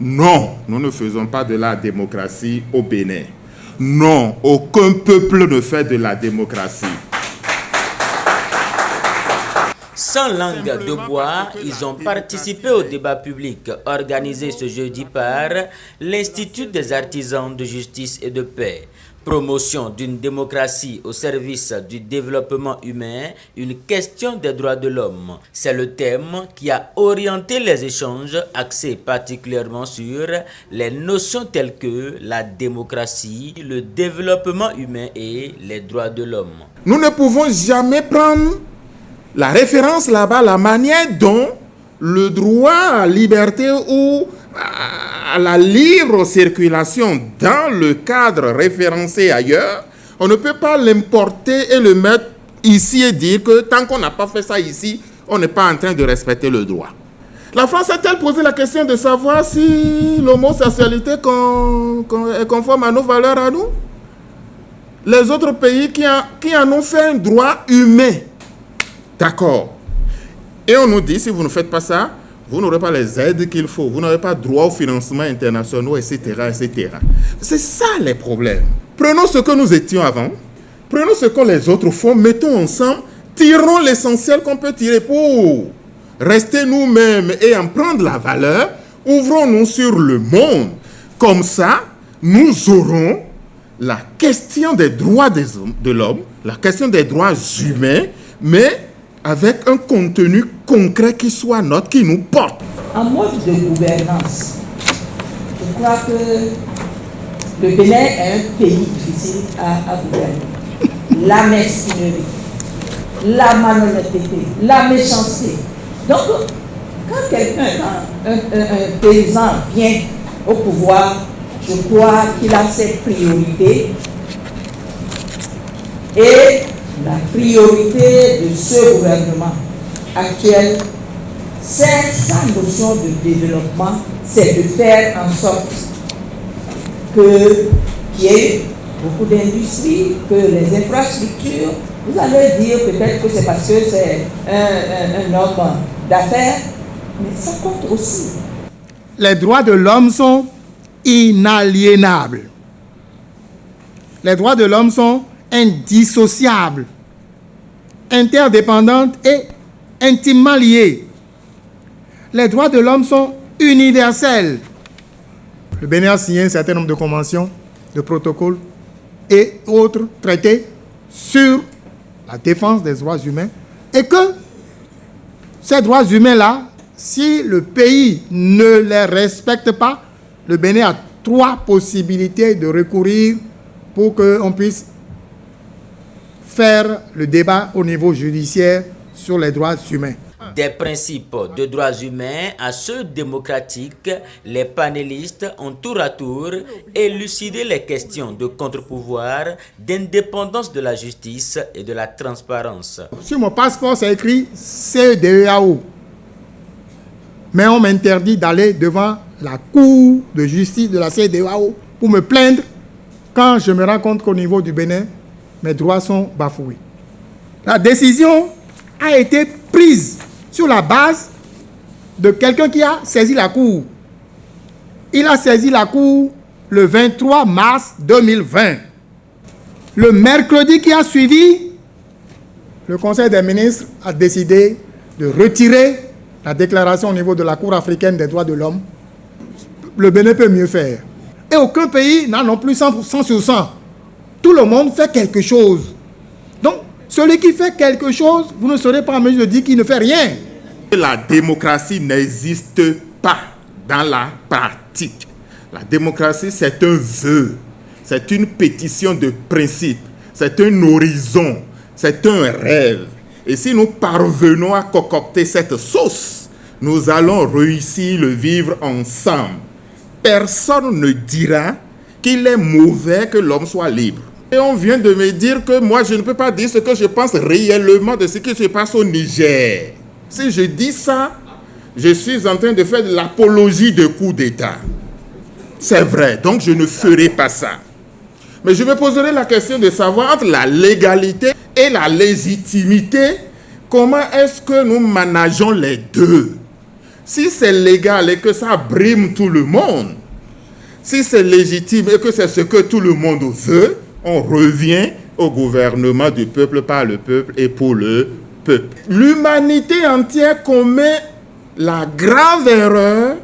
Non, nous ne faisons pas de la démocratie au Bénin. Non, aucun peuple ne fait de la démocratie. Sans langue de bois, ils ont participé au débat public organisé ce jeudi par l'Institut des artisans de justice et de paix. Promotion d'une démocratie au service du développement humain, une question des droits de l'homme. C'est le thème qui a orienté les échanges axés particulièrement sur les notions telles que la démocratie, le développement humain et les droits de l'homme. Nous ne pouvons jamais prendre la référence là-bas, la manière dont le droit à la liberté ou à la libre circulation dans le cadre référencé ailleurs, on ne peut pas l'importer et le mettre ici et dire que tant qu'on n'a pas fait ça ici, on n'est pas en train de respecter le droit. La France a-t-elle posé la question de savoir si l'homosexualité est conforme à nos valeurs à nous? Les autres pays qui en ont fait un droit humain. D'accord. Et on nous dit, si vous ne faites pas ça, vous n'aurez pas les aides qu'il faut, vous n'aurez pas droit au financement international, etc., etc. C'est ça les problèmes. Prenons ce que nous étions avant, prenons ce que les autres font, mettons ensemble, tirons l'essentiel qu'on peut tirer pour rester nous-mêmes et en prendre la valeur, ouvrons-nous sur le monde. Comme ça, nous aurons la question des droits de l'homme, la question des droits humains, mais avec un contenu concret qui soit notre, qui nous porte. En mode de gouvernance, je crois que le Bénin est un pays difficile à gouverner. La mesquinerie, la malhonnêteté, la méchanceté. Donc, quand un paysan vient au pouvoir, je crois qu'il a cette priorité et la priorité de ce gouvernement actuel, c'est sa notion de développement, c'est de faire en sorte qu'il y ait beaucoup d'industries, que les infrastructures, vous allez dire peut-être que c'est parce que c'est un homme d'affaires, mais ça compte aussi. Les droits de l'homme sont inaliénables. Les droits de l'homme sont indissociables, interdépendantes et intimement liées. Les droits de l'homme sont universels. Le Bénin a signé un certain nombre de conventions, de protocoles et autres traités sur la défense des droits humains et que ces droits humains-là, si le pays ne les respecte pas, le Bénin a 3 possibilités de recourir pour qu'on puisse faire le débat au niveau judiciaire sur les droits humains. Des principes de droits humains à ceux démocratiques, les panélistes ont tour à tour élucidé les questions de contre-pouvoir, d'indépendance de la justice et de la transparence. Sur mon passeport, c'est écrit CEDEAO. Mais on m'interdit d'aller devant la cour de justice de la CEDEAO pour me plaindre quand je me rends compte qu'au niveau du Bénin, mes droits sont bafoués. La décision a été prise sur la base de quelqu'un qui a saisi la cour. Il a saisi la cour le 23 mars 2020. Le mercredi qui a suivi, le Conseil des ministres a décidé de retirer la déclaration au niveau de la Cour africaine des droits de l'homme. Le Bénin peut mieux faire. Et aucun pays n'a non plus 100% sur 100. Tout le monde fait quelque chose. Donc, celui qui fait quelque chose, vous ne serez pas en mesure de dire qu'il ne fait rien. La démocratie n'existe pas dans la pratique. La démocratie, c'est un vœu, c'est une pétition de principe, c'est un horizon, c'est un rêve. Et si nous parvenons à concocter cette sauce, nous allons réussir le vivre ensemble. Personne ne dira qu'il est mauvais que l'homme soit libre. Et on vient de me dire que moi, je ne peux pas dire ce que je pense réellement de ce qui se passe au Niger. Si je dis ça, je suis en train de faire de l'apologie de coup d'État. C'est vrai, donc je ne ferai pas ça. Mais je me poserai la question de savoir entre la légalité et la légitimité, comment est-ce que nous manageons les deux? Si c'est légal et que ça brime tout le monde, si c'est légitime et que c'est ce que tout le monde veut, on revient au gouvernement du peuple, par le peuple et pour le peuple. L'humanité entière commet la grave erreur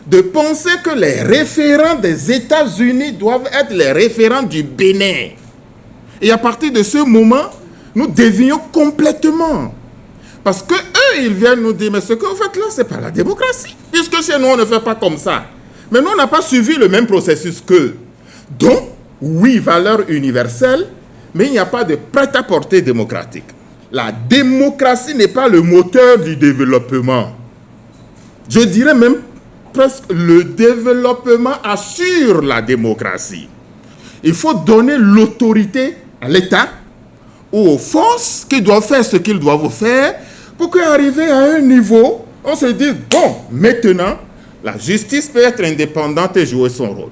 de penser que les référents des États-Unis doivent être les référents du Bénin. Et à partir de ce moment, nous dévions complètement. Parce que eux, ils viennent nous dire, mais ce que vous faites là, c'est pas la démocratie. Puisque chez nous, on ne fait pas comme ça. Mais nous, on n'a pas suivi le même processus qu'eux. Donc, oui, valeur universelle, mais il n'y a pas de prêt-à-porter démocratique. La démocratie n'est pas le moteur du développement. Je dirais même presque le développement assure la démocratie. Il faut donner l'autorité à l'État ou aux forces qui doivent faire ce qu'ils doivent faire pour qu'arriver à un niveau, on se dise, bon, maintenant, la justice peut être indépendante et jouer son rôle.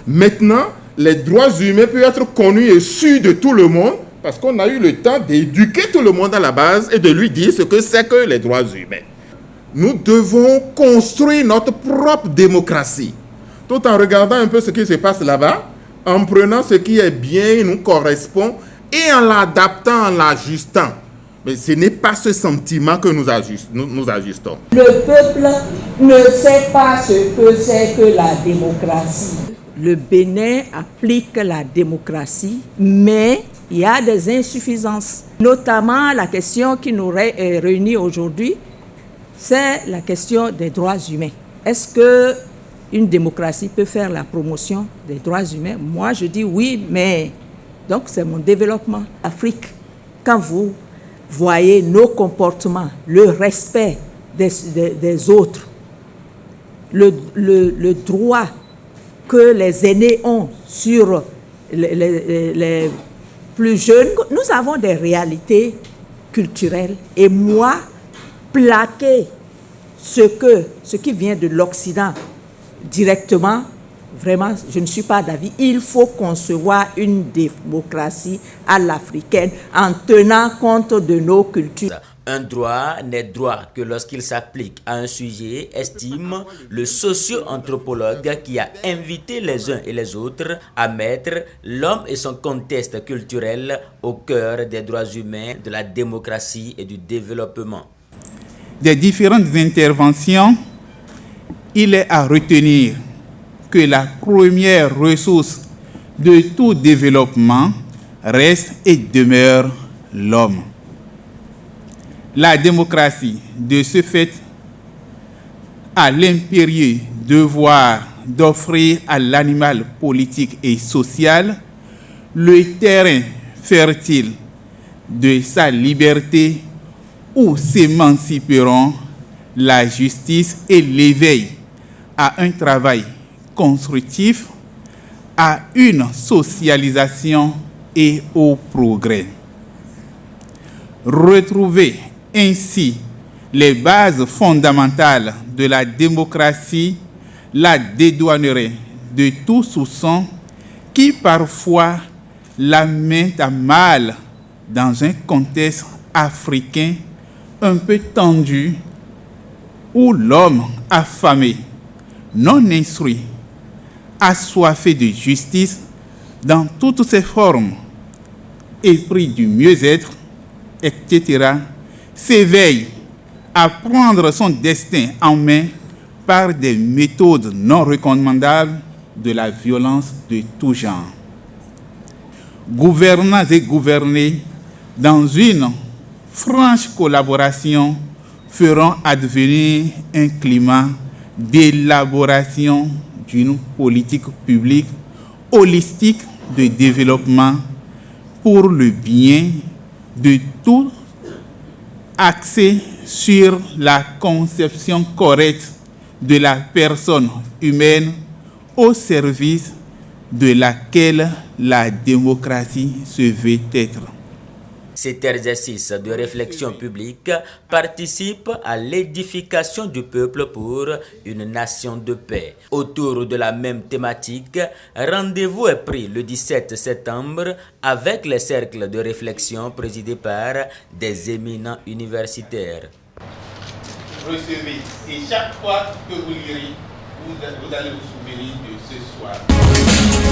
Maintenant, les droits humains peuvent être connus et su de tout le monde parce qu'on a eu le temps d'éduquer tout le monde à la base et de lui dire ce que c'est que les droits humains. Nous devons construire notre propre démocratie, tout en regardant un peu ce qui se passe là-bas, en prenant ce qui est bien et nous correspond et en l'adaptant, en l'ajustant. Mais ce n'est pas ce sentiment que nous ajustons. Le peuple ne sait pas ce que c'est que la démocratie. Le Bénin applique la démocratie, mais il y a des insuffisances. Notamment la question qui nous réunit aujourd'hui, c'est la question des droits humains. Est-ce qu'une démocratie peut faire la promotion des droits humains? Moi, je dis oui, mais donc c'est mon développement. Afrique, quand vous voyez nos comportements, le respect des autres, le droit que les aînés ont sur les plus jeunes, nous avons des réalités culturelles. Et moi, plaquer ce qui vient de l'Occident directement, vraiment, je ne suis pas d'avis. Il faut concevoir une démocratie à l'africaine en tenant compte de nos cultures. Un droit n'est droit que lorsqu'il s'applique à un sujet, estime le socio-anthropologue qui a invité les uns et les autres à mettre l'homme et son contexte culturel au cœur des droits humains, de la démocratie et du développement. Des différentes interventions, il est à retenir que la première ressource de tout développement reste et demeure l'homme. La démocratie, de ce fait, a l'impérieux devoir d'offrir à l'animal politique et social le terrain fertile de sa liberté où s'émanciperont la justice et l'éveil à un travail constructif, à une socialisation et au progrès. Retrouver ainsi les bases fondamentales de la démocratie la dédouanerait de tout soupçon qui parfois la met à mal dans un contexte africain un peu tendu où l'homme affamé, non instruit, assoiffé de justice dans toutes ses formes, épris du mieux-être, etc., s'éveille à prendre son destin en main par des méthodes non recommandables de la violence de tout genre. Gouvernants et gouvernés, dans une franche collaboration, feront advenir un climat d'élaboration d'une politique publique holistique de développement pour le bien de tous, axé sur la conception correcte de la personne humaine au service de laquelle la démocratie se veut être. Cet exercice de réflexion publique participe à l'édification du peuple pour une nation de paix. Autour de la même thématique, rendez-vous est pris le 17 septembre avec les cercles de réflexion présidés par des éminents universitaires. recevez. Et chaque fois que vous lirez, vous allez vous souvenir de ce soir.